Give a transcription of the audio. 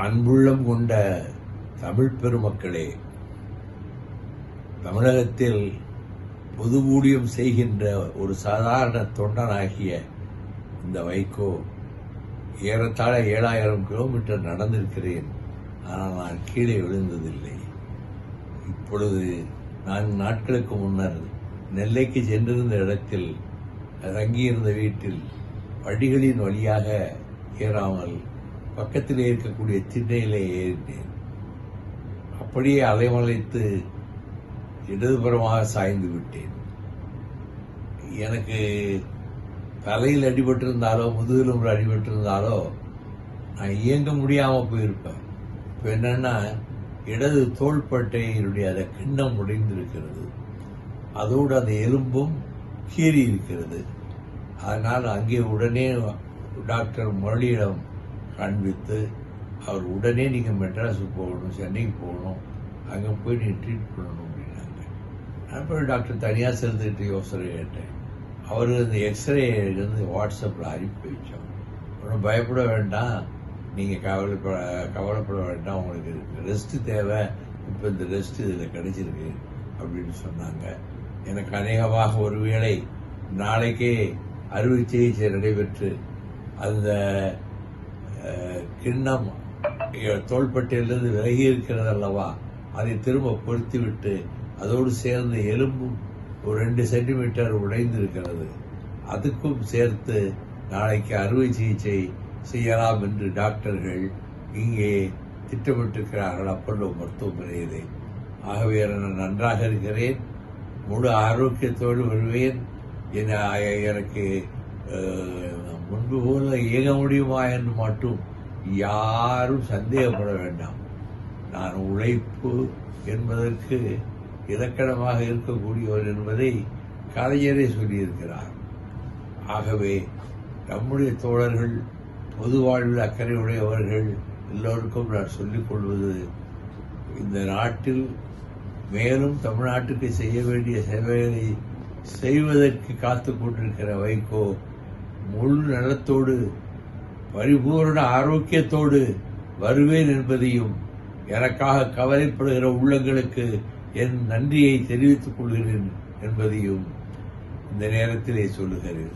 அன்புள்ளம் கொண்ட தமிழ் பெருமக்களே, தமிழகத்தில் பொது ஊழியம் செய்கின்ற ஒரு சாதாரண தொண்டனாகிய இந்த வைகோ ஏறத்தாழ 7000 கிலோமீட்டர் நடந்திருக்கிறேன். ஆனால் நான் கீழே விழுந்ததில்லை. இப்பொழுது 4 நாட்களுக்கு முன்னர் நெல்லைக்கு சென்றிருந்த இடத்தில் தங்கியிருந்த வீட்டில் படிகளின் வழியாக ஏறாமல் பக்கத்திலே இருக்கக்கூடிய திண்ணையிலே ஏறினேன். அப்படியே அலைமலைத்து இடதுபுறமாக சாய்ந்து விட்டேன். எனக்கு தலையில் அடிபட்டிருந்தாலோ முதுகிலும் அடிபட்டிருந்தாலோ நான் இயங்க முடியாமல் போயிருப்பேன். இப்போ என்னன்னா, இடது தோள்பட்டையினுடைய அந்த கிண்ணம் உடைந்திருக்கிறது, அதோடு அந்த எலும்பும் கீறி இருக்கிறது. அதனால் அங்கே உடனே டாக்டர் முரளியிடம் காண்பித்து அவர் உடனே நீங்கள் மெட்ராஸுக்கு போகணும், சென்னைக்கு போகணும், அங்கே போய் நீங்கள் ட்ரீட் பண்ணணும் அப்படின்னாங்க. நான் போய் டாக்டர் தனியாக சேர்ந்துக்கிட்டு யோசனை கேட்டேன். அவர் இந்த எக்ஸ்ரே இருந்து வாட்ஸ்அப்பில் அனுப்பி வச்சோம். ஒன்றும் பயப்பட வேண்டாம், நீங்கள் கவலைப்பட வேண்டாம், உங்களுக்கு ரெஸ்ட்டு தேவை, இப்போ இந்த ரெஸ்ட் இதில் கிடைச்சிருக்கு அப்படின்னு சொன்னாங்க. எனக்கு அநேகமாக ஒருவேளை நாளைக்கே அறுவை சிகிச்சை நடைபெற்று அந்த கிண்ணம் தோள்பட்டையிலிருந்து விலகி இருக்கிறது அல்லவா, அதை திரும்ப பொருத்திவிட்டு அதோடு சேர்ந்து எலும்பும் ஒரு 2 சென்டிமீட்டர் உடைந்திருக்கிறது, அதுக்கும் சேர்த்து நாளைக்கு அறுவை சிகிச்சை செய்யலாம் என்று டாக்டர்கள் இங்கே திட்டமிட்டிருக்கிறார்கள் அப்பல்லோ மருத்துவமனையிலே. ஆகவே நான் நன்றாக இருக்கிறேன், முழு ஆரோக்கியத்தோடு வருவேன். எனக்கு முன்பு போல இயங்க முடியுமா என்று மட்டும் யாரும் சந்தேகப்பட வேண்டாம். நான் உழைப்பு என்பதற்கு இலக்கணமாக இருக்கக்கூடியவர் என்பதை கலைஞரே சொல்லியிருக்கிறார். ஆகவே நம்முடைய தோழர்கள், பொது வாழ்வில் அக்கறை உடையவர்கள் எல்லோருக்கும் நான் சொல்லிக் கொள்வது, இந்த நாட்டில் மேலும் தமிழ்நாட்டுக்கு செய்ய வேண்டிய சேவைகளை செய்வதற்கு காத்துக் கொண்டிருக்கிற வைகோ முழு நலத்தோடு பரிபூர்ண ஆரோக்கியத்தோடு வருவேன் என்பதையும், எனக்காக கவலைப்படுகிற உள்ளங்களுக்கு என் நன்றியை தெரிவித்துக் கொள்கிறேன் என்பதையும் இந்த நேரத்திலே சொல்லுகிறேன்.